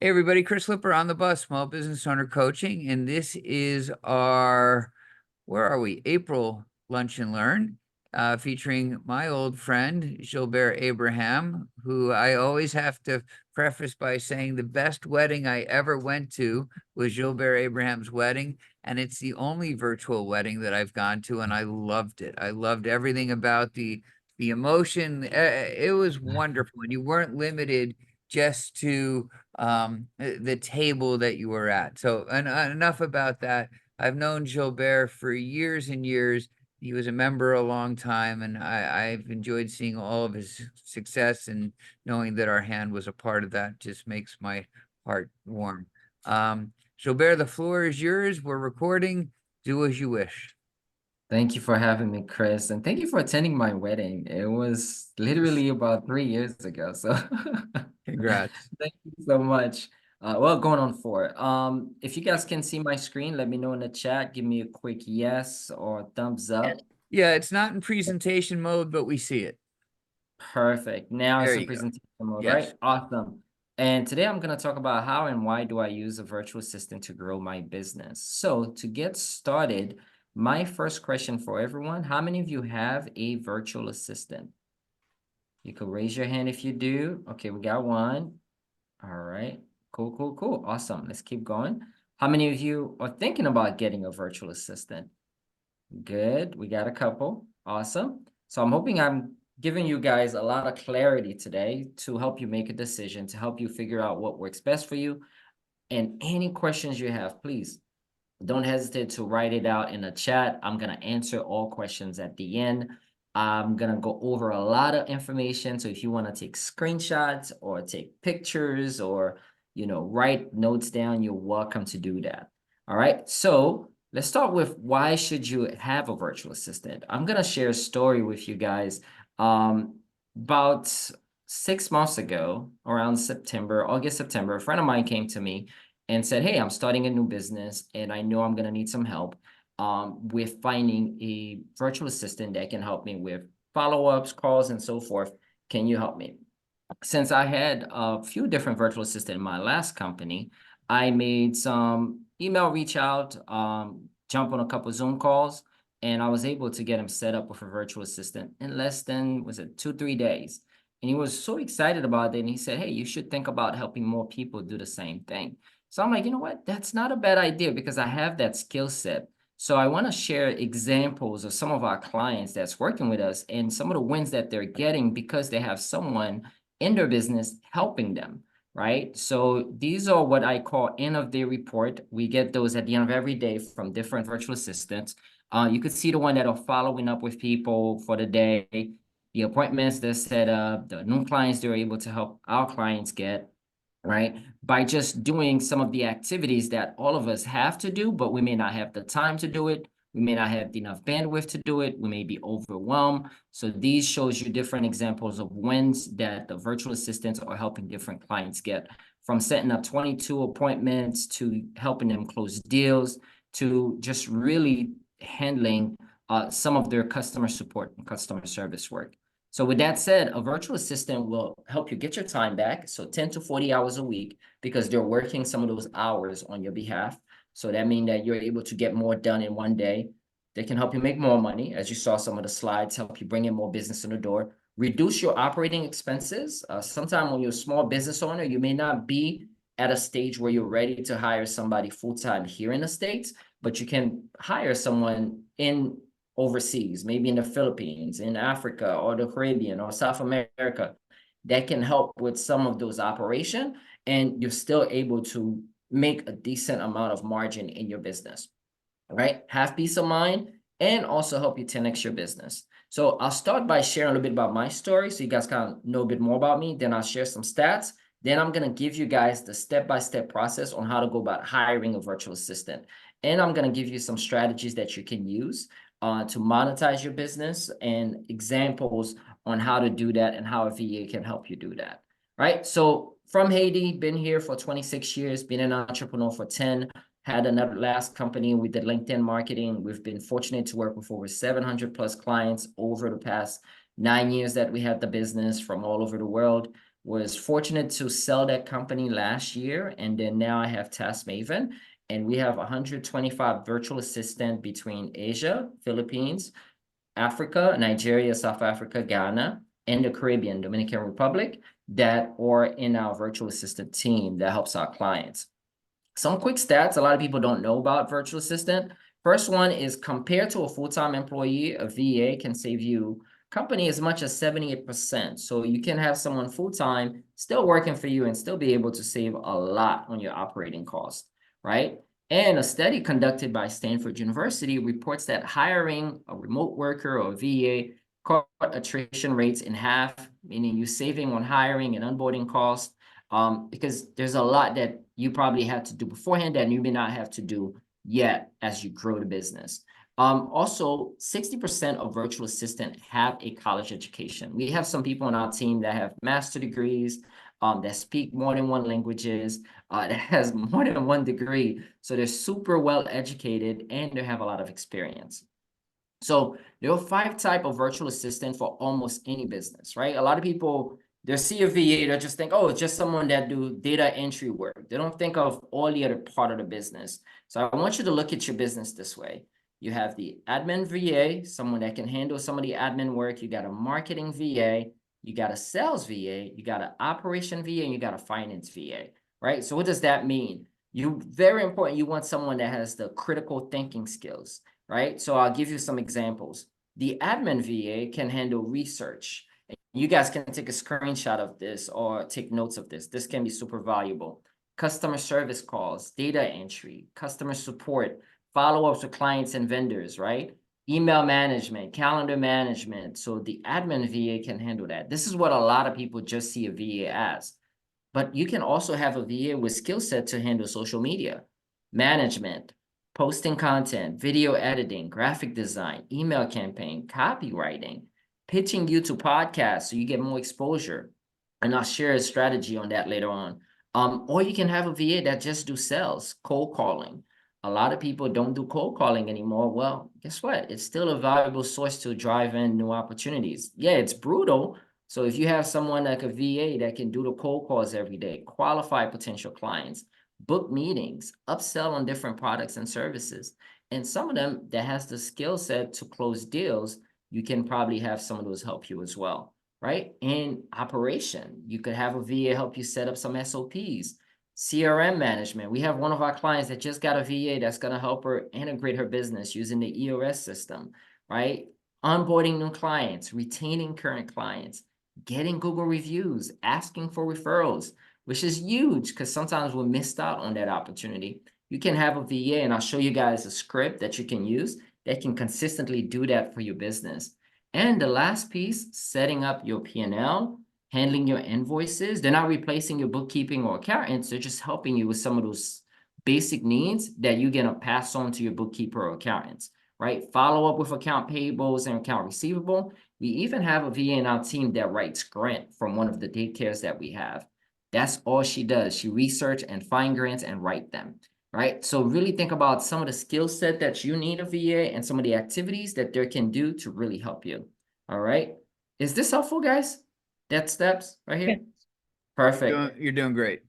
Hey everybody, Chris Lipper on the bus, small business owner coaching, and this is our, where are we? April Lunch and Learn, featuring my old friend Julbert Abraham, who I always have to preface by saying the best wedding I ever went to was Julbert Abraham's wedding, and it's the only virtual wedding that I've gone to, and I loved it. I loved everything about the emotion. It was wonderful, and you weren't limited just to the table that you were at. So enough about that. I've known Gilbert for years and years. He was a member a long time, and I've enjoyed seeing all of his success, and knowing that our hand was a part of that just makes my heart warm. Gilbert, the floor is yours. We're recording. Do as you wish. Thank you for having me, Chris, and thank you for attending my wedding. It was literally about 3 years ago, so Congrats. thank you so much. Well, going on 4. If you guys can see my screen, let me know in the chat. Give me a quick yes or thumbs up. Yeah, it's not in presentation mode, but we see it. Perfect. Now There it's in you go. presentation mode, Yes. right? Awesome. And today I'm going to talk about how and why do I use a virtual assistant to grow my business. So to get started, my first question for everyone, how many of you have a virtual assistant? You can raise your hand if you do. Okay, we got one. All right. Cool, cool, cool. Awesome. Let's keep going. How many of you are thinking about getting a virtual assistant? Good. We got a couple. Awesome. So I'm hoping I'm giving you guys a lot of clarity today to help you make a decision, to help you figure out what works best for you. And any questions you have, please don't hesitate to write it out in the chat. I'm going to answer all questions at the end. I'm going to go over a lot of information. So if you want to take screenshots or take pictures or, write notes down, you're welcome to do that. All right. So let's start with why should you have a virtual assistant? I'm going to share a story with you guys. About 6 months ago, around August, September, a friend of mine came to me and said, hey, I'm starting a new business and I know I'm going to need some help with finding a virtual assistant that can help me with follow-ups, calls, and so forth. Can you help me? Since I had a few different virtual assistants in my last company, I made some email reach out, jump on a couple Zoom calls, and I was able to get him set up with a virtual assistant in less than, was it 2, 3 days? And he was so excited about it. And he said, hey, you should think about helping more people do the same thing. So I'm like, you know what? That's not a bad idea because I have that skill set. So I want to share examples of some of our clients that's working with us and some of the wins that they're getting because they have someone in their business helping them, right? So these are what I call end of day report. We get those at the end of every day from different virtual assistants. You could see the one that are following up with people for the day, the appointments they're set up, the new clients they're able to help our clients get, right? By just doing some of the activities that all of us have to do, but we may not have the time to do it. We may not have enough bandwidth to do it. We may be overwhelmed. So these shows you different examples of wins that the virtual assistants are helping different clients get, from setting up 22 appointments to helping them close deals to just really handling some of their customer support and customer service work. So with that said, a virtual assistant will help you get your time back. So 10 to 40 hours a week, because they're working some of those hours on your behalf. So that means that you're able to get more done in one day. They can help you make more money. As you saw some of the slides, help you bring in more business in the door, reduce your operating expenses. Sometimes when you're a small business owner, you may not be at a stage where you're ready to hire somebody full-time here in the States, but you can hire someone in overseas, maybe in the Philippines, in Africa, or the Caribbean, or South America, that can help with some of those operations, and you're still able to make a decent amount of margin in your business, right? Have peace of mind and also help you 10x your business. So I'll start by sharing a little bit about my story so you guys kind of know a bit more about me. Then I'll share some stats. Then I'm going to give you guys the step-by-step process on how to go about hiring a virtual assistant. And I'm going to give you some strategies that you can use to monetize your business and examples on how to do that and how a VA can help you do that, right? So from Haiti, been here for 26 years, been an entrepreneur for 10, had another last company. We did LinkedIn marketing. We've been fortunate to work with over 700 plus clients over the past 9 years that we had the business from all over the world. Was fortunate to sell that company last year, and then now I have Task Maven, and we have 125 virtual assistant between Asia, Philippines, Africa, Nigeria, South Africa, Ghana, and the Caribbean, Dominican Republic, that are in our virtual assistant team that helps our clients. Some quick stats a lot of people don't know about virtual assistant. First one is compared to a full-time employee, a VA can save you company as much as 78%. So you can have someone full-time still working for you and still be able to save a lot on your operating cost, right? And a study conducted by Stanford University reports that hiring a remote worker or VA cut attrition rates in half, meaning you saving on hiring and onboarding costs, because there's a lot that you probably had to do beforehand that you may not have to do yet as you grow the business. Also, 60% of virtual assistants have a college education. We have some people on our team that have master degrees, that speak more than one languages, that has more than one degree. So they're super well educated and they have a lot of experience. So there are 5 types of virtual assistant for almost any business, right? A lot of people, they see a VA, they just think, oh, it's just someone that do data entry work. They don't think of all the other part of the business. So I want you to look at your business this way. You have the admin VA, someone that can handle some of the admin work. You got a marketing VA, you got a sales VA, you got an operation VA, and you got a finance VA, right? So what does that mean? Very important, you want someone that has the critical thinking skills, right? So I'll give you some examples. The admin VA can handle research. You guys can take a screenshot of this or take notes of this. This can be super valuable. Customer service calls, data entry, customer support, follow-ups with clients and vendors, right? Email management, calendar management. So the admin VA can handle that. This is what a lot of people just see a VA as. But you can also have a VA with skill set to handle social media, management, posting content, video editing, graphic design, email campaign, copywriting, pitching you to podcasts so you get more exposure. And I'll share a strategy on that later on. Or you can have a VA that just do sales, cold calling. A lot of people don't do cold calling anymore. Well, guess what? It's still a valuable source to drive in new opportunities. Yeah, it's brutal. So if you have someone like a VA that can do the cold calls every day, qualify potential clients, book meetings, upsell on different products and services, and some of them that has the skill set to close deals, you can probably have some of those help you as well, right? In operation, you could have a VA help you set up some SOPs, CRM management. We have one of our clients that just got a VA that's going to help her integrate her business using the EOS system, right? Onboarding new clients, retaining current clients, getting Google reviews, asking for referrals, which is huge because sometimes we're missed out on that opportunity. You can have a VA, and I'll show you guys a script that you can use that can consistently do that for your business. And the last piece, setting up your P&L, handling your invoices. They're not replacing your bookkeeping or accountants. They're just helping you with some of those basic needs that you're going to pass on to your bookkeeper or accountants, right? Follow up with account payables and account receivable. We even have a VA in our team that writes grant from one of the daycares that we have. That's all she does. She research and find grants and write them, right? So really think about some of the skill set that you need a VA and some of the activities that they can do to really help you. All right. Is this helpful, guys? That steps right here? Perfect. You're doing great.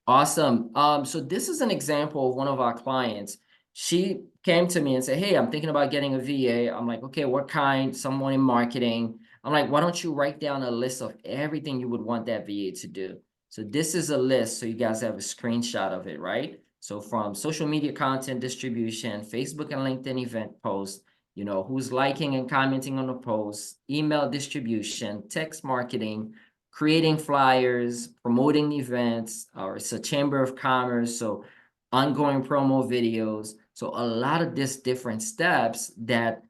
Awesome. So this is an example of one of our clients. She came to me and said, hey, I'm thinking about getting a VA. I'm like, okay, what kind? Someone in marketing. I'm like, why don't you write down a list of everything you would want that VA to do? So this is a list. So you guys have a screenshot of it, right? So from social media content distribution, Facebook and LinkedIn event posts, you know, who's liking and commenting on the posts, email distribution, text marketing, creating flyers, promoting events, or it's a chamber of commerce, so ongoing promo videos. So a lot of these different steps that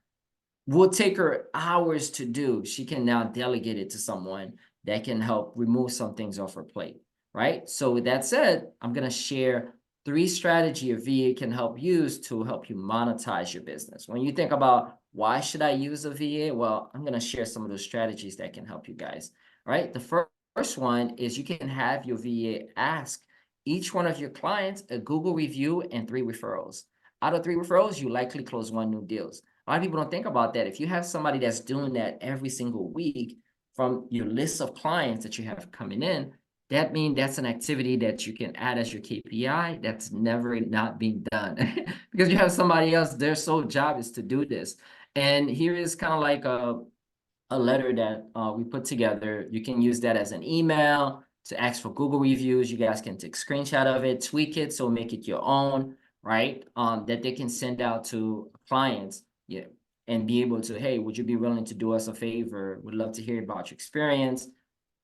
will take her hours to do, she can now delegate it to someone that can help remove some things off her plate, right? So with that said, I'm going to share 3 strategies a VA can help use to help you monetize your business. When you think about why should I use a VA? Well, I'm going to share some of those strategies that can help you guys. All right. The first one is you can have your VA ask each one of your clients a Google review and 3 referrals. Out of 3 referrals, you likely close 1 new deals. A lot of people don't think about that. If you have somebody that's doing that every single week, from your list of clients that you have coming in, that means that's an activity that you can add as your KPI that's never not being done because you have somebody else, their sole job is to do this. And here is kind of like a letter that we put together. You can use that as an email to ask for Google reviews. You guys can take a screenshot of it, tweak it, so make it your own, right? That they can send out to clients, yeah, and be able to, hey, would you be willing to do us a favor? Would love to hear about your experience,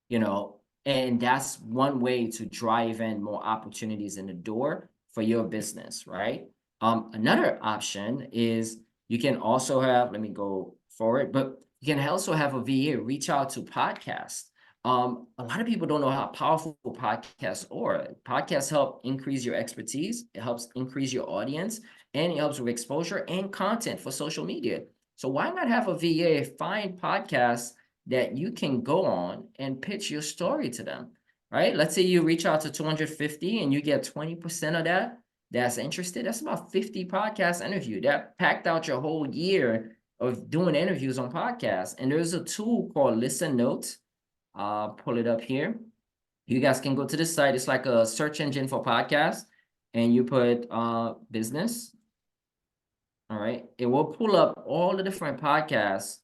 you know, and that's one way to drive in more opportunities in the door for your business, right? Another option is you can also have, let me go forward, but you can also have a VA reach out to podcasts. A lot of people don't know how powerful podcasts are. Podcasts help increase your expertise, it helps increase your audience, and it helps with exposure and content for social media. So why not have a VA find podcasts that you can go on and pitch your story to them, right? Let's say you reach out to 250 and you get 20% of that that's interested. That's about 50 podcast interview that packed out your whole year of doing interviews on podcasts. And there's a tool called Listen Notes. Pull it up here. You guys can go to this site. It's like a search engine for podcasts, and you put business. All right. It will pull up all the different podcasts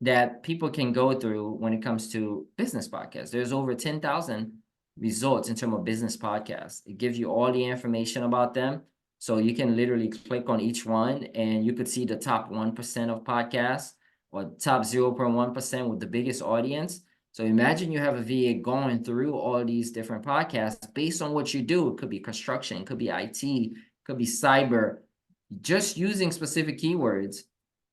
that people can go through when it comes to business podcasts. There's over 10,000 results in terms of business podcasts. It gives you all the information about them. So you can literally click on each one and you could see the top 1% of podcasts or top 0.1% with the biggest audience. So imagine you have a VA going through all these different podcasts based on what you do. It could be construction, it could be IT, it could be cyber, just using specific keywords,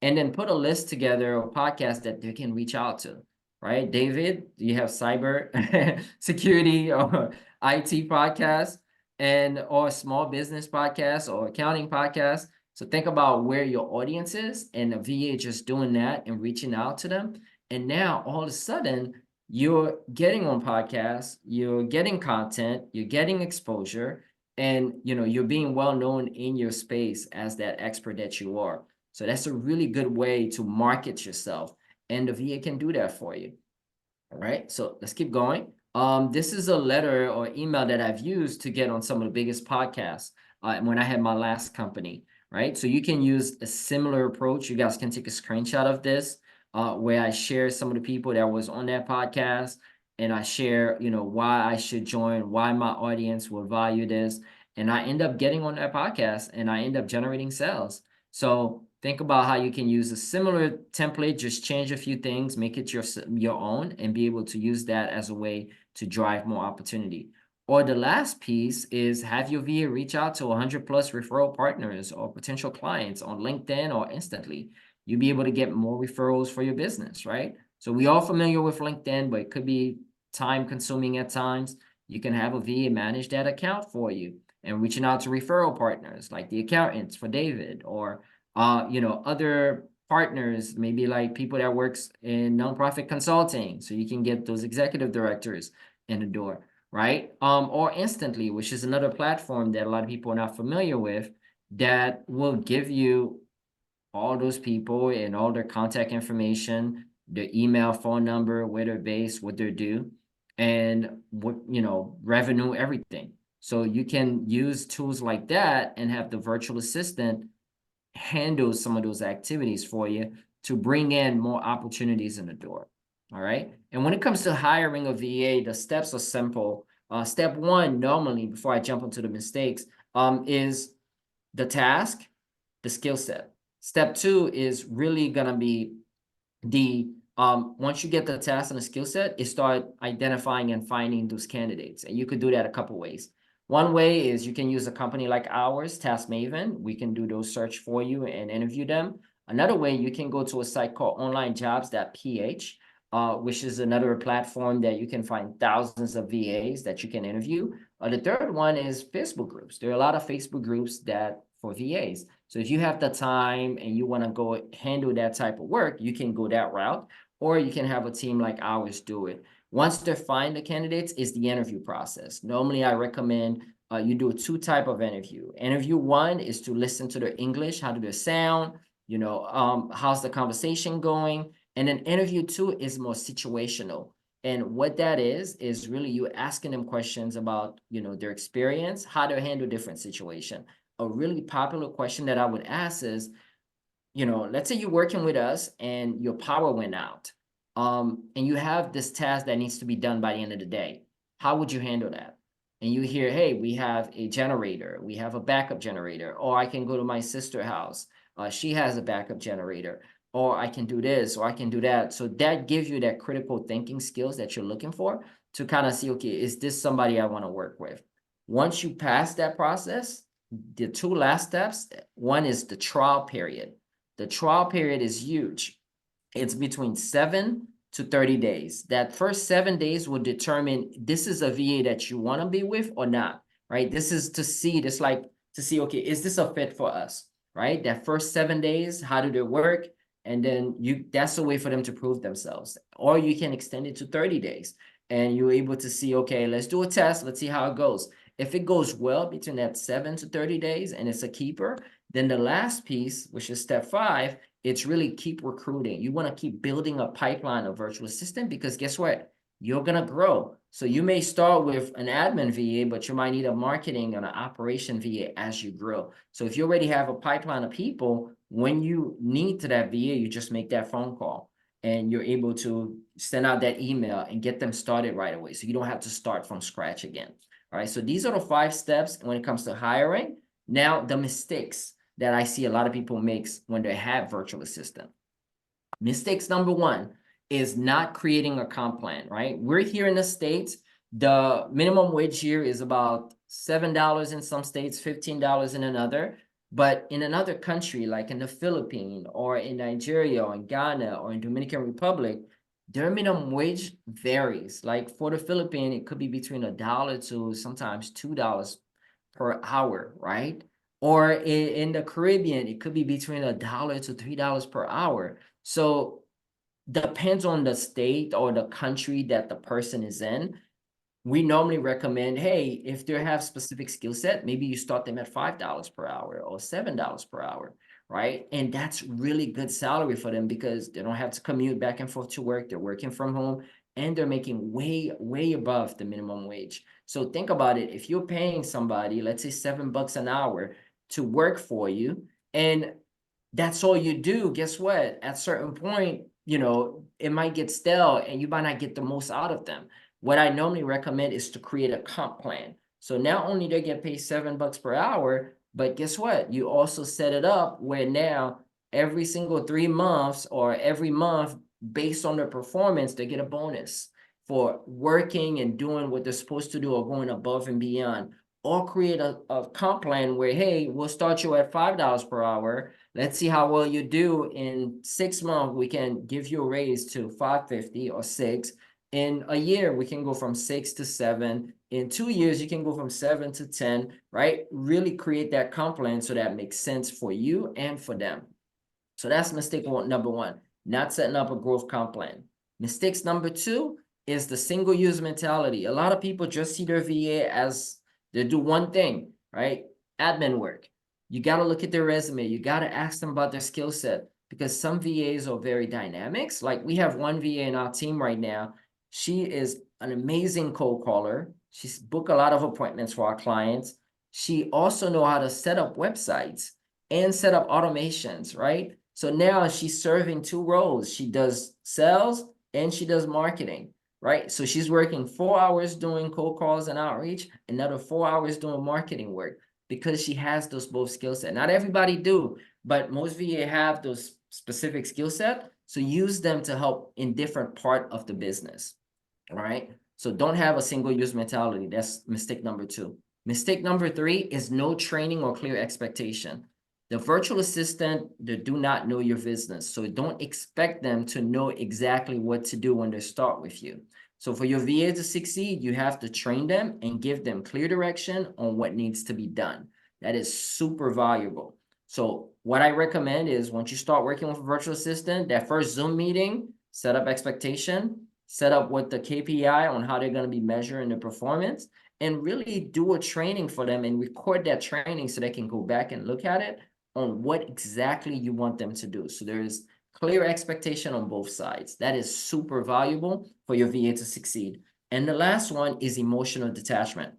and then put a list together of podcasts that they can reach out to, right? David, do you have cyber security or IT podcasts and or small business podcasts or accounting podcasts? So think about where your audience is and a VA just doing that and reaching out to them. And now all of a sudden you're getting on podcasts, you're getting content, you're getting exposure, and you're being well known in your space as that expert that you are. So that's a really good way to market yourself, and the VA can do that for you. All right, so let's keep going. This is a letter or email that I've used to get on some of the biggest podcasts when I had my last company, right? So you can use a similar approach. You guys can take a screenshot of this where I share some of the people that was on that podcast, and I share, why I should join, why my audience will value this, and I end up getting on that podcast and I end up generating sales. So think about how you can use a similar template, just change a few things, make it your own, and be able to use that as a way to drive more opportunity. Or the last piece is have your VA reach out to 100 plus referral partners or potential clients on LinkedIn or instantly. You'll be able to get more referrals for your business, right? So we all familiar with LinkedIn, but it could be time consuming at times. You can have a VA manage that account for you and reaching out to referral partners like the accountants for David, or other partners, maybe like people that works in nonprofit consulting, so you can get those executive directors in the door, right? Or Instantly, which is another platform that a lot of people are not familiar with, that will give you all those people and all their contact information, their email, phone number, where they're based, what they do, and what, revenue, everything. So you can use tools like that and have the virtual assistant handle some of those activities for you to bring in more opportunities in the door. All right. And when it comes to hiring a VA, the steps are simple. Step one, normally, before I jump into the mistakes, is the task, the skill set. Step two is really gonna be once you get the task and the skill set, you start identifying and finding those candidates. And you could do that a couple ways. One way is you can use a company like ours, Task Maven. We can do those search for you and interview them. Another way, you can go to a site called onlinejobs.ph, which is another platform that you can find thousands of VAs that you can interview. The third one is Facebook groups. There are a lot of Facebook groups that for VAs. So if you have the time and you want to go handle that type of work, you can go that route, or you can have a team like ours do it. Once they find the candidates, is the interview process. Normally, I recommend you do two type of interview. Interview one is to listen to their English, how do they sound, how's the conversation going, And then interview 2 is more situational. And what that is really you asking them questions about, their experience, how to handle different situation. A really popular question that I would ask is, let's say you're working with us and your power went out, and you have this task that needs to be done by the end of the day. How would you handle that? And you hear, hey, we have a generator, we have a backup generator, or I can go to my sister's house. She has a backup generator, or I can do this, or I can do that. So that gives you that critical thinking skills that you're looking for to kind of see, okay, is this somebody I want to work with? Once you pass that process, the 2 last steps, one is the trial period. The trial period is huge. It's between 7 to 30 days. That first 7 days will determine this is a VA that you want to be with or not, right? This is to see, okay, is this a fit for us, right? That first 7 days, how do they work? And then that's a way for them to prove themselves. Or you can extend it to 30 days and you're able to see, okay, let's do a test. Let's see how it goes. If it goes well between that 7 to 30 days and it's a keeper, then the last piece, which is step 5, it's really keep recruiting. You want to keep building a pipeline of virtual assistant because guess what? You're going to grow. So you may start with an admin VA, but you might need a marketing and an operation VA as you grow. So if you already have a pipeline of people, when you need to that VA, you just make that phone call and you're able to send out that email and get them started right away. So you don't have to start from scratch again. All right. So these are the 5 steps when it comes to hiring. Now, the mistakes that I see a lot of people makes when they have virtual assistant. Mistakes number 1 is not creating a comp plan, right? We're here in the States. The minimum wage here is about $7 in some states, $15 in another. But in another country, like in the Philippines or in Nigeria or in Ghana or in Dominican Republic, their minimum wage varies. Like for the Philippines, it could be between $1 to sometimes $2 per hour, right? Or in the Caribbean, it could be between $1 to $3 per hour. So depends on the state or the country that the person is in. We normally recommend, hey, if they have specific skill set, maybe you start them at $5 per hour or $7 per hour, right? And that's really good salary for them because they don't have to commute back and forth to work. They're working from home and they're making way, way above the minimum wage. So think about it. If you're paying somebody, let's say $7 an hour to work for you, and that's all you do, guess what? At a certain point, it might get stale and you might not get the most out of them. What I normally recommend is to create a comp plan. So not only they get paid $7 per hour, but guess what? You also set it up where now every single 3 months or every month, based on their performance, they get a bonus for working and doing what they're supposed to do or going above and beyond. Or create a comp plan where, hey, we'll start you at $5 per hour. Let's see how well you do. In 6 months, we can give you a raise to $5.50 or $6. In a year, we can go from 6 to 7. In 2 years, you can go from 7 to 10, right? Really create that comp plan so that makes sense for you and for them. So that's mistake number 1, not setting up a growth comp plan. Mistakes number 2 is the single use mentality. A lot of people just see their VA as they do one thing, right? Admin work. You got to look at their resume. You got to ask them about their skill set because some VAs are very dynamics. Like we have one VA in our team right now. She is an amazing cold caller. She's booked a lot of appointments for our clients. She also knows how to set up websites and set up automations, right? So now she's serving 2 roles. She does sales and she does marketing, right? So she's working 4 hours doing cold calls and outreach, another 4 hours doing marketing work because she has those both skill set. Not everybody do, but most VA have those specific skill set. So use them to help in different part of the business. All right. So don't have a single use mentality. That's mistake number 2. Mistake number 3 is no training or clear expectation. The virtual assistant, they do not know your business. So don't expect them to know exactly what to do when they start with you. So for your VA to succeed, you have to train them and give them clear direction on what needs to be done. That is super valuable. So what I recommend is once you start working with a virtual assistant, that first Zoom meeting, set up expectation, set up what the KPI on how they're going to be measuring the performance, and really do a training for them and record that training so they can go back and look at it on what exactly you want them to do. So there's Clear expectation on both sides. That is super valuable for your VA to succeed. And the last one is emotional detachment.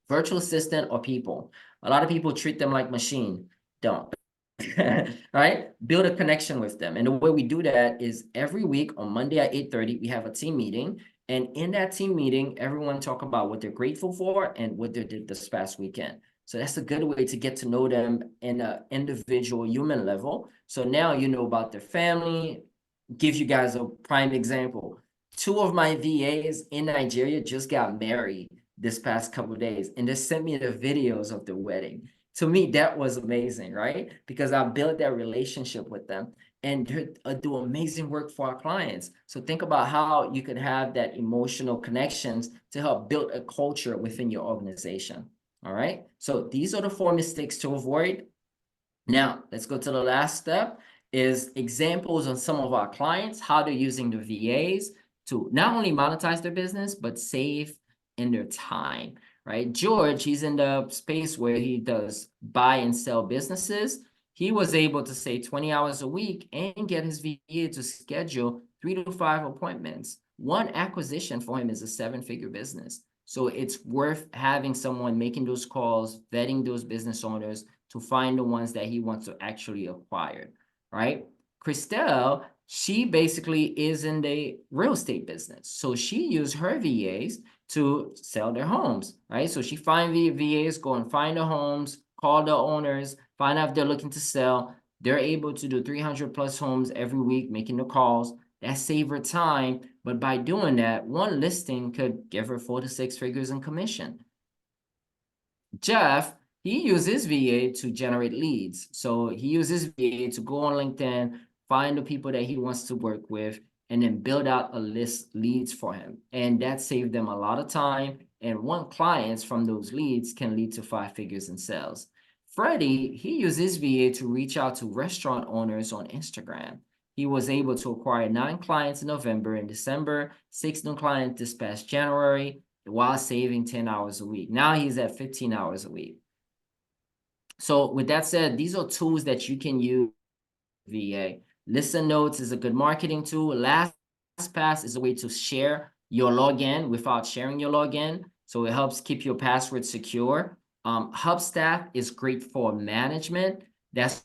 Virtual assistant or people. A lot of people treat them like machine. Don't. Right? Build a connection with them. And the way we do that is every week on Monday at 8:30, we have a team meeting. And in that team meeting, everyone talk about what they're grateful for and what they did this past weekend. So that's a good way to get to know them in an individual human level. So now you know about their family. Give you guys a prime example. Two of my VAs in Nigeria just got married this past couple of days, and they sent me the videos of the wedding. To me, that was amazing, right? Because I built that relationship with them, and they do amazing work for our clients. So think about how you could have that emotional connections to help build a culture within your organization. All right. So these are the 4 mistakes to avoid. Now, let's go to the last step is examples on some of our clients, how they're using the VAs to not only monetize their business, but save in their time, right? George, he's in the space where he does buy and sell businesses. He was able to save 20 hours a week and get his VA to schedule 3 to 5 appointments. One acquisition for him is a 7-figure business. So it's worth having someone making those calls, vetting those business owners, to find the ones that he wants to actually acquire, right? Christelle, she basically is in the real estate business. So she used her VAs to sell their homes, right? So she find VAs, go and find the homes, call the owners, find out if they're looking to sell. They're able to do 300 plus homes every week, making the calls. That save her time. But by doing that, one listing could give her 4 to 6 figures in commission. Jeff, he uses VA to generate leads. So he uses VA to go on LinkedIn, find the people that he wants to work with, and then build out a list leads for him. And that saved them a lot of time. And one clients from those leads can lead to 5 figures in sales. Freddie, he uses VA to reach out to restaurant owners on Instagram. He was able to acquire 9 clients in November and December, 6 new clients this past January, while saving 10 hours a week. Now he's at 15 hours a week. So with that said, these are tools that you can use VA. Listen Notes is a good marketing tool. LastPass is a way to share your login without sharing your login. So it helps keep your password secure. Hubstaff is great for management. That's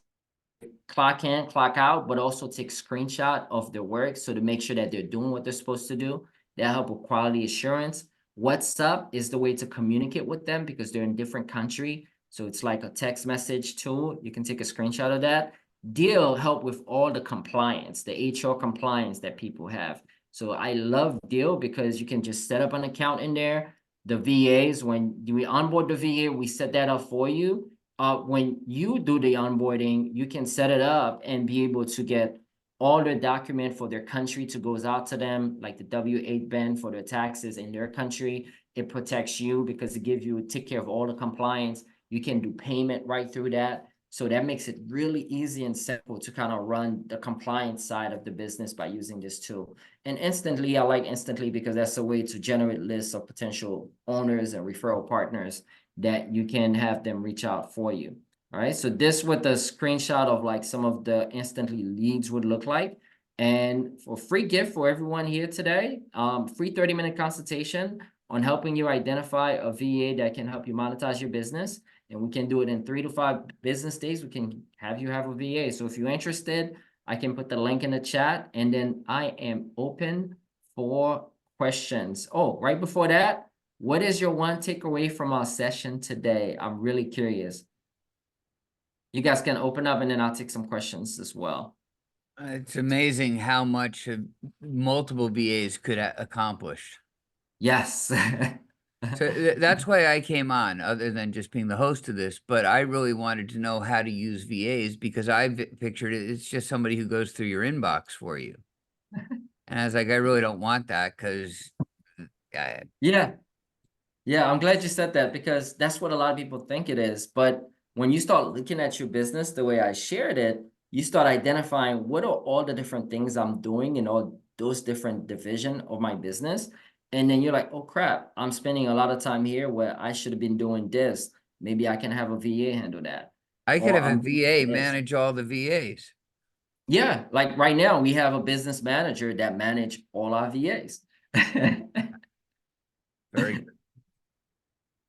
clock in, clock out, but also take screenshot of their work. So to make sure that they're doing what they're supposed to do. That help with quality assurance. WhatsApp is the way to communicate with them because they're in different country. So it's like a text message tool. You can take a screenshot of that. Deal help with all the compliance, the HR compliance that people have. So I love Deal because you can just set up an account in there. The VAs, when we onboard the VA, we set that up for you. When you do the onboarding, you can set it up and be able to get all the document for their country to goes out to them, like the W-8 bin for their taxes in their country. It protects you because it gives you, take care of all the compliance. You can do payment right through that. So that makes it really easy and simple to kind of run the compliance side of the business by using this tool. And Instantly, I like Instantly because that's a way to generate lists of potential owners and referral partners that you can have them reach out for you. All right, so this what the screenshot of like some of the Instantly leads would look like. And for free gift for everyone here today, free 30-minute consultation on helping you identify a VA that can help you monetize your business. And we can do it in 3 to 5 business days. We can have you have a VA. So if you're interested, I can put the link in the chat, and then I am open for questions. Oh, right before that, what is your one takeaway from our session today? I'm really curious. You guys can open up and then I'll take some questions as well. It's amazing how much multiple VAs could accomplish. Yes. So that's why I came on, other than just being the host of this. But I really wanted to know how to use VAs because I pictured it's just somebody who goes through your inbox for you. And I was like, I really don't want that because Yeah. Yeah, I'm glad you said that because that's what a lot of people think it is. But when you start looking at your business the way I shared it, you start identifying what are all the different things I'm doing in all those different division of my business. And then you're like, oh crap, I'm spending a lot of time here where I should have been doing this. Maybe I can have a VA handle that. I could Or have a I'm doing VA this. manage all the VAs. Yeah, like right now we have a business manager that manage all our VAs. Very good.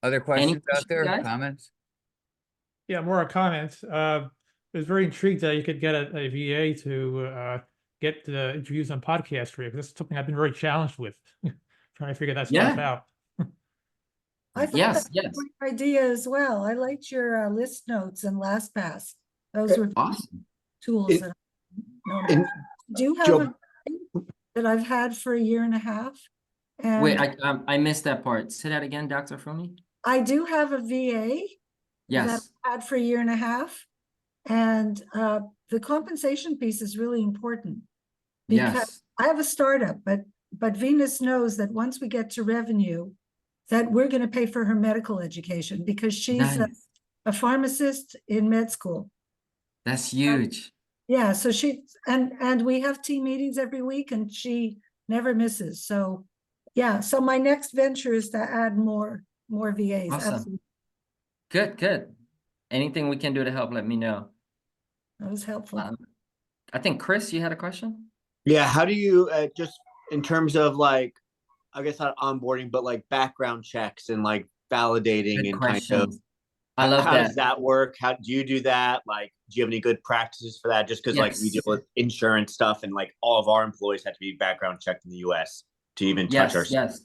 Other Any questions out questions, there, guys? comments? Yeah, more comments. I was very intrigued that you could get a VA to get interviews on podcasts for you. 'Cause that's something I've been very challenged with, trying to figure that stuff Yeah, out. I thought yes, that was yes. a great idea as well. I liked your list notes and LastPass. Those were Awesome. tools It- that I've known And about. Do you have Joe, a that I've had for a year and a half? Wait, And I missed that part. Say that again, Dr. Fumi. I do have a VA that Yes, I've had for a year and a half. And the compensation piece is really important because yes, I have a startup, but Venus knows that once we get to revenue, that we're going to pay for her medical education because she's nice. a pharmacist in med school. That's huge. Yeah, so and we have team meetings every week and she never misses. So yeah, so my next venture is to add more VAs. Awesome. Absolutely. Good, good. Anything we can do to help, let me know. That was helpful. I think Chris, you had a question? yeah, how do you just in terms of like, I guess not onboarding, but like background checks and like validating Good and kind of questions. I love how that. does that work? How do you do that? Like, do you have any good practices for that? Just because like we deal Yes. with insurance stuff and like all of our employees have to be background checked in the US to even touch our Yes, yes.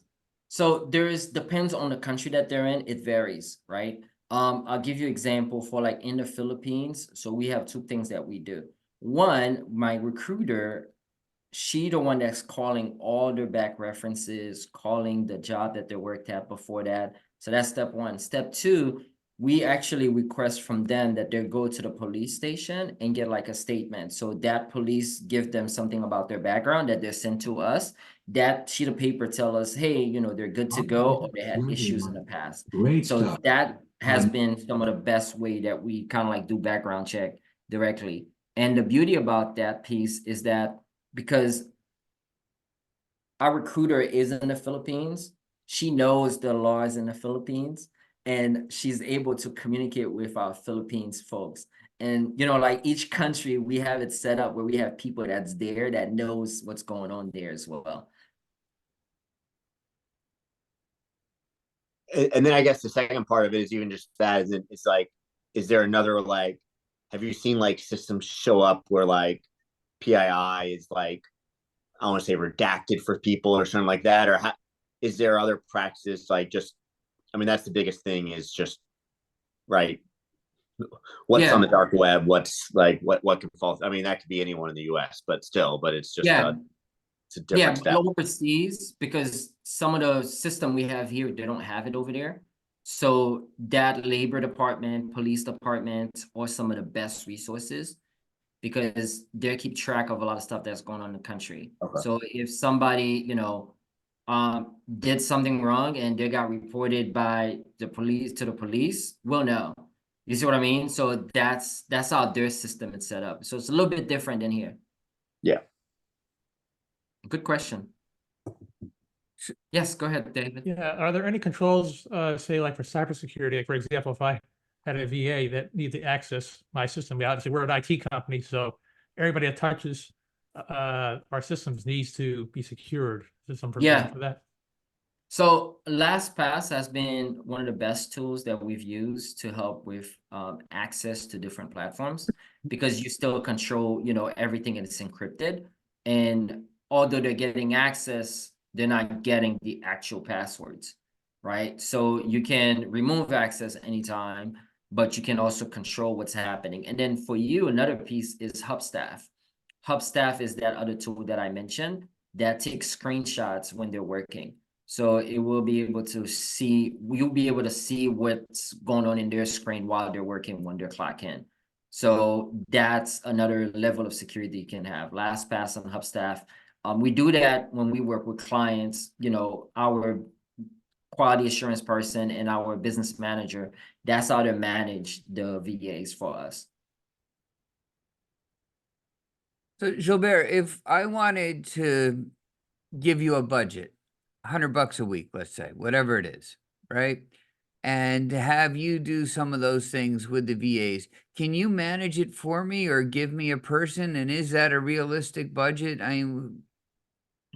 So depends on the country that they're in, it varies, right? I'll give you example for like in the Philippines. So we have two things that we do. One, my recruiter, she the one that's calling all their back references, calling the job that they worked at before that. So that's step one. Step two, we actually request from them that they go to the police station and get like a statement. So that police give them something about their background that they're sent to us. That sheet of paper tell us, hey, you know, they're good to go or they had issues in the past. Great So stuff. that has been some of the best way that we kind of like do background check directly. And the beauty about that piece is that because our recruiter is in the Philippines, she knows the laws in the Philippines and she's able to communicate with our Philippines folks. And you know, like each country, we have it set up where we have people that's there that knows what's going on there as well. and then I guess the second part of it is even just that is it's like, is there another like, have you seen like systems show up where like PII is like, I want to say redacted for people or something like that, or is there other practices like just, I mean that's the biggest thing is just right, what's on the dark web, what's like what can fall, I mean that could be anyone in the US but still, but it's just it's a different step. Overseas, because some of the system we have here, they don't have it over there. So that labor department, police department, or some of the best resources, because they keep track of a lot of stuff that's going on in the country. Okay. So if somebody, you know, did something wrong and they got reported by the police to the police, we'll know. You see what I mean? So that's how their system is set up. So it's a little bit different than here. Yeah. Good question. Yes, go ahead, David. Yeah, are there any controls, say like for cybersecurity? Like for example, if I had a VA that needs to access my system, obviously we're an IT company, so everybody that touches our systems needs to be secured. Is there some provision for that? So LastPass has been one of the best tools that we've used to help with access to different platforms, because you still control, you know, everything and it's encrypted. And although they're getting access, they're not getting the actual passwords, right? So you can remove access anytime, but you can also control what's happening. And then for you, another piece is Hubstaff. Hubstaff is that other tool that I mentioned that takes screenshots when they're working. So it will be able to see, you'll be able to see what's going on in their screen while they're working when they're clock in. So that's another level of security you can have. LastPass and Hubstaff. We do that when we work with clients, you know, our quality assurance person and our business manager, that's how to manage the VAs for us. So Gilbert, if I wanted to give you a budget, $100 a week, let's say, whatever it is, right? and have you do some of those things with the VAs. Can you manage it for me or give me a person? And is that a realistic budget?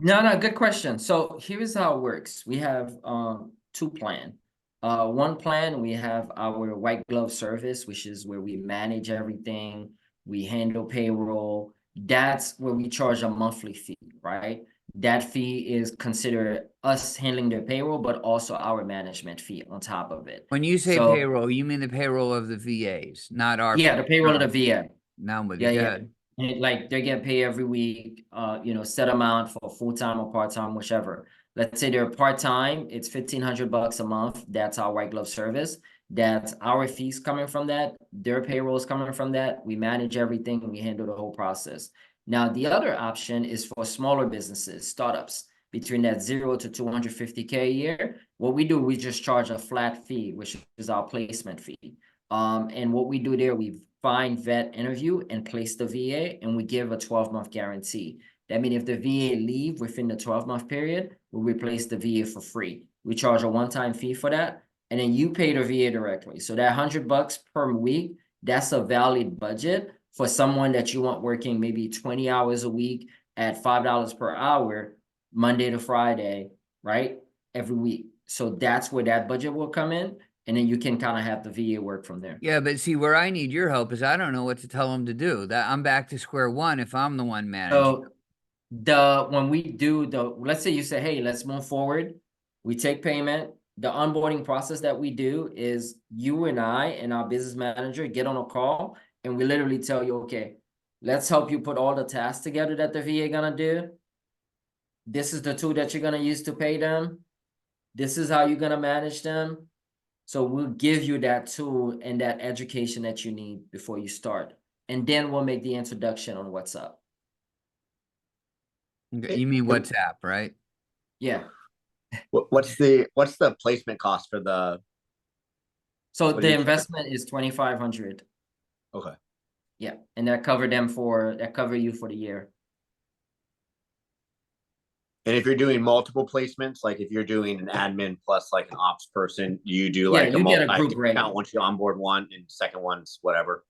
No, good question. So here's how it works. We have two plan. One plan, we have our white glove service, which is where we manage everything. We handle payroll. That's where we charge a monthly fee, right? That fee is considered us handling their payroll, but also our management fee on top of it. When you say So, payroll, you mean the payroll of the VAs, not our. yeah, the payroll of the VA. Now I'm with Yeah, you. yeah. Good. And like they get paid every week, set amount for full-time or part-time, whichever. Let's say they're part-time, it's $1,500 a month. That's our white glove service. That's our fees coming from that. Their payroll is coming from that. We manage everything and we handle the whole process. Now, the other option is for smaller businesses, startups, between that 0 to 250K a year. What we do, we just charge a flat fee, which is our placement fee. And what we do there, we find, vet, interview, and place the VA, and we give a 12-month guarantee. That means if the VA leave within the 12-month period, we replace the VA for free. We charge a one-time fee for that, and then you pay the VA directly. So that $100 per week, that's a valid budget for someone that you want working maybe 20 hours a week at $5 per hour, Monday to Friday, right? Every week. So that's where that budget will come in. And then you can kind of have the VA work from there. Yeah, but see, where I need your help is I don't know what to tell them to do. That I'm back to square one if I'm the one managing. So when we do let's say you say, hey, let's move forward. We take payment. The onboarding process that we do is you and I and our business manager get on a call and we literally tell you, okay, let's help you put all the tasks together that the VA gonna do. This is the tool that you're gonna use to pay them. This is how you're gonna manage them. So we'll give you that tool and that education that you need before you start. And then we'll make the introduction on what's up. You mean WhatsApp, right? Yeah. What's the placement cost for the? So What do the you- investment is 2,500. Okay. Yeah. And that cover you for the year. And if you're doing multiple placements, like if you're doing an admin plus like an ops person, you do Yeah, like you get a group rate. count once you onboard one and second one's whatever.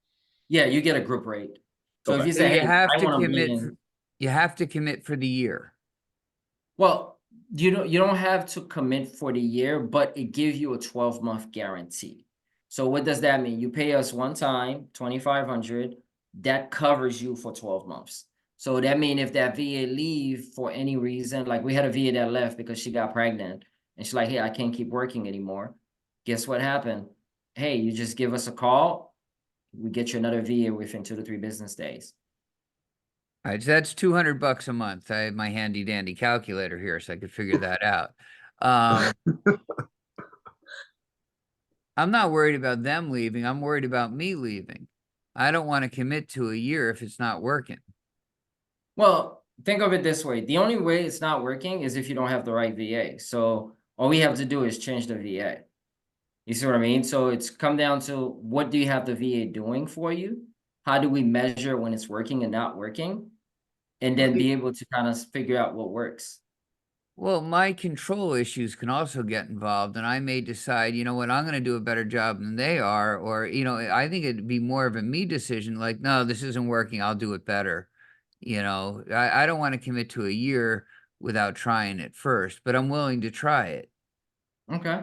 Yeah, you get a group rate. So if Okay. you So say, you hey, have I to want to be commit. in, You have to commit for the year. well, you don't have to commit for the year, but it gives you a 12-month guarantee. So what does that mean? You pay us one time, 2,500, that covers you for 12 months. So that means if that VA leave for any reason, like we had a VA that left because she got pregnant and she's like, hey, I can't keep working anymore. Guess what happened? Hey, you just give us a call. We get you another VA within 2 to 3 business days. All right, so that's $200 a month. I have my handy dandy calculator here, so I could figure that out. I'm not worried about them leaving. I'm worried about me leaving. I don't want to commit to a year if it's not working. Well, think of it this way. The only way it's not working is if you don't have the right VA. So all we have to do is change the VA. You see what I mean? So it's come down to what do you have the VA doing for you? How do we measure when it's working and not working? And then be able to kind of figure out what works. Well, my control issues can also get involved, and I may decide, you know what, I'm going to do a better job than they are, or, I think it'd be more of a me decision, like, no, this isn't working, I'll do it better. I don't want to commit to a year without trying it first, but I'm willing to try it. Okay.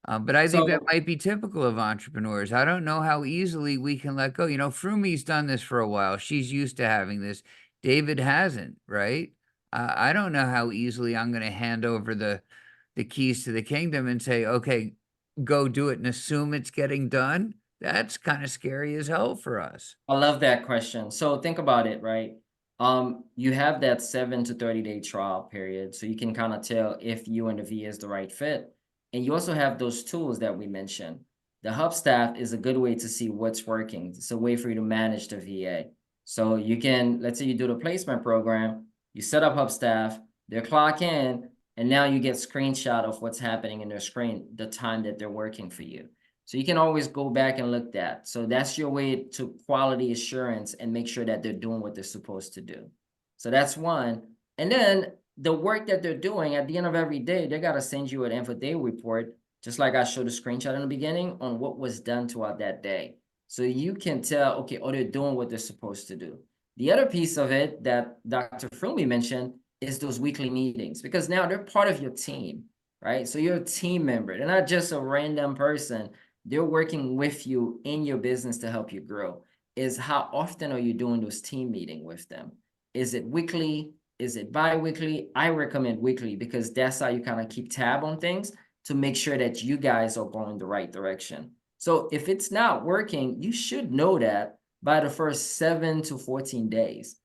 But I think that So- might be typical of entrepreneurs. I don't know how easily we can let go. Frumi's done this for a while. She's used to having this. David hasn't, right? I don't know how easily I'm going to hand over the keys to the kingdom and say, okay, go do it and assume it's getting done. That's kind of scary as hell for us. I love that question. So think about it, right? You have that 7 to 30-day trial period, so you can kind of tell if you and the VA is the right fit. And you also have those tools that we mentioned. The hub staff is a good way to see what's working. It's a way for you to manage the VA. So you can, let's say you do the placement program, you set up hub staff, they clock in, and now you get screenshot of what's happening in their screen, the time that they're working for you. So you can always go back and look at that. So that's your way to quality assurance and make sure that they're doing what they're supposed to do. So that's one. And then the work that they're doing at the end of every day, they got to send you an end of day report just like I showed a screenshot in the beginning on what was done throughout that day. So you can tell, okay, are they doing what they're supposed to do? The other piece of it that Dr. Frumi mentioned is those weekly meetings, because now they're part of your team, right? So you're a team member. They're not just a random person. They're working with you in your business to help you grow. Is how often are you doing those team meetings with them? Is it weekly? Is it bi-weekly? I recommend weekly because that's how you kind of keep tab on things to make sure that you guys are going the right direction. So if it's not working, you should know that by the first 7 to 14 days.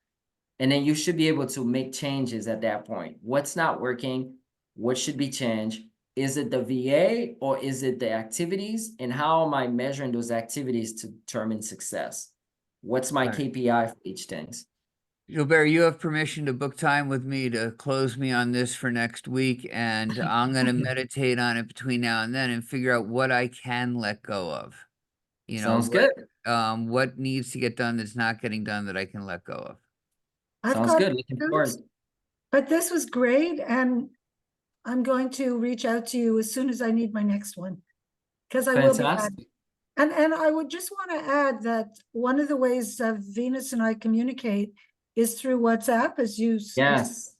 And then you should be able to make changes at that point. What's not working? What should be changed? Is it the VA or is it the activities? And how am I measuring those activities to determine success? What's my Right. KPI for each thing? Julbert, you have permission to book time with me to close me on this for next week, and I'm going to meditate on it between now and then and figure out what I can let go of. You know, Sounds good. what needs to get done that's not getting done that I can let go of. I've Sounds got good. Looking forward. notes, but this was great, and I'm going to reach out to you as soon as I need my next one. Because I will be adding. Fantastic. And I would just want to add that one of the ways Venus and I communicate is through WhatsApp, as you Yes.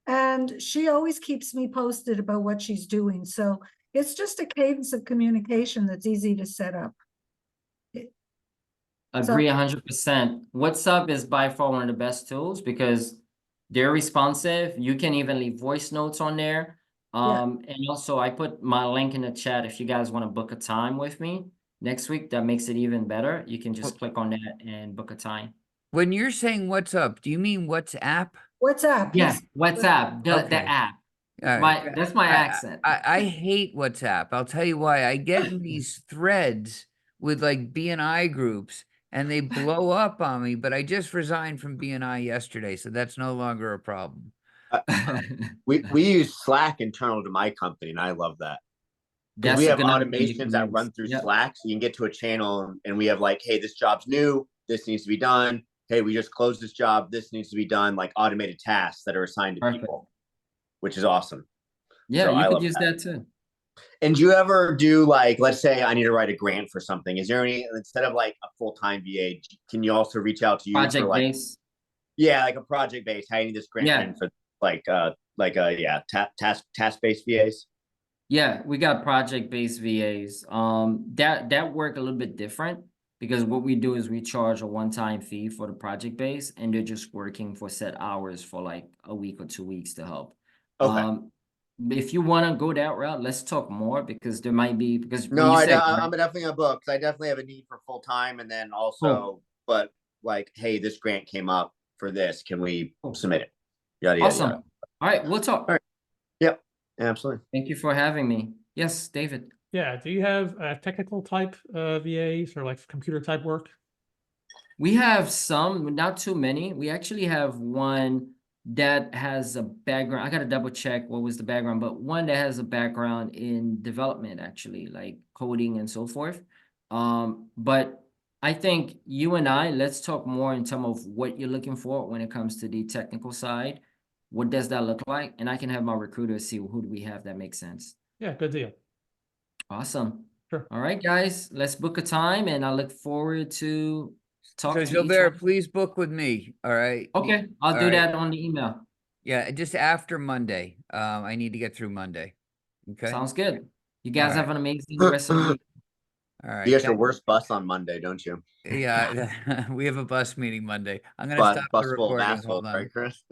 and she always keeps me posted about what she's doing. So it's just a cadence of communication that's easy to set up. Agree 100%. WhatsApp is by far one of the best tools because they're responsive. You can even leave voice notes on there. And also I put my link in the chat if you guys want to book a time with me next week. That makes it even better. You can just click on that and book a time. When you're saying what's up, do you mean WhatsApp? WhatsApp. Yeah, Yes. WhatsApp, the Okay. app. All right. That's my accent. I hate WhatsApp. I'll tell you why. I get in these threads with like BNI groups and they blow up on me, but I just resigned from BNI yesterday, so that's no longer a problem. We use Slack internal to my company, and I love that. Because That's we a have good number you automations can that use. run through Yep. Slack, so you can get to a channel and we have like, hey, this job's new, this needs to be done. Hey, we just closed this job, this needs to be done, like automated tasks that are assigned to Perfect. people, which is awesome. Yeah, So you I could love use that. that too. And do you ever do like, let's say I need to write a grant for something. Is there any, instead of like a full-time VA, can you also reach out to you for Project like, base. yeah, like a project base? How do you need this grant Yeah. in for task-based VAs? Yeah, we got project-based VAs. That work a little bit different because what we do is we charge a one-time fee for the project base, and they're just working for set hours for like a week or 2 weeks to help. Okay. If you want to go that route, let's talk more because there might be because No, when you I'm said definitely a book because I definitely have a need for full-time, and then also, but like, hey, this grant came up for this. Can we submit it? Yada, yada, awesome. yada. All right, we'll talk. All right. Yep, absolutely. Thank you for having me. Yes, David. Yeah, do you have technical type VAs or like computer type work? We have some, not too many. We actually have one that has a background. I got to double check what was the background, but one that has a background in development, actually, like coding and so forth. But I think you and I, let's talk more in terms of what you're looking for when it comes to the technical side. What does that look like? And I can have my recruiter see who do we have that makes sense. Yeah, good deal. Awesome. Sure. All right, guys, let's book a time and I look forward to talk So to each Julbert, one. please book with me. All right. Okay, I'll All do right. that on the email. Yeah, just after Monday. I need to get through Monday. Okay. Sounds good. You guys All have right. an amazing rest of the week. All right. You get your worst bus on Monday, don't you? Yeah, we have a bus meeting Monday. I'm gonna stop the Bus full of recording. assholes, Hold on. right, Chris?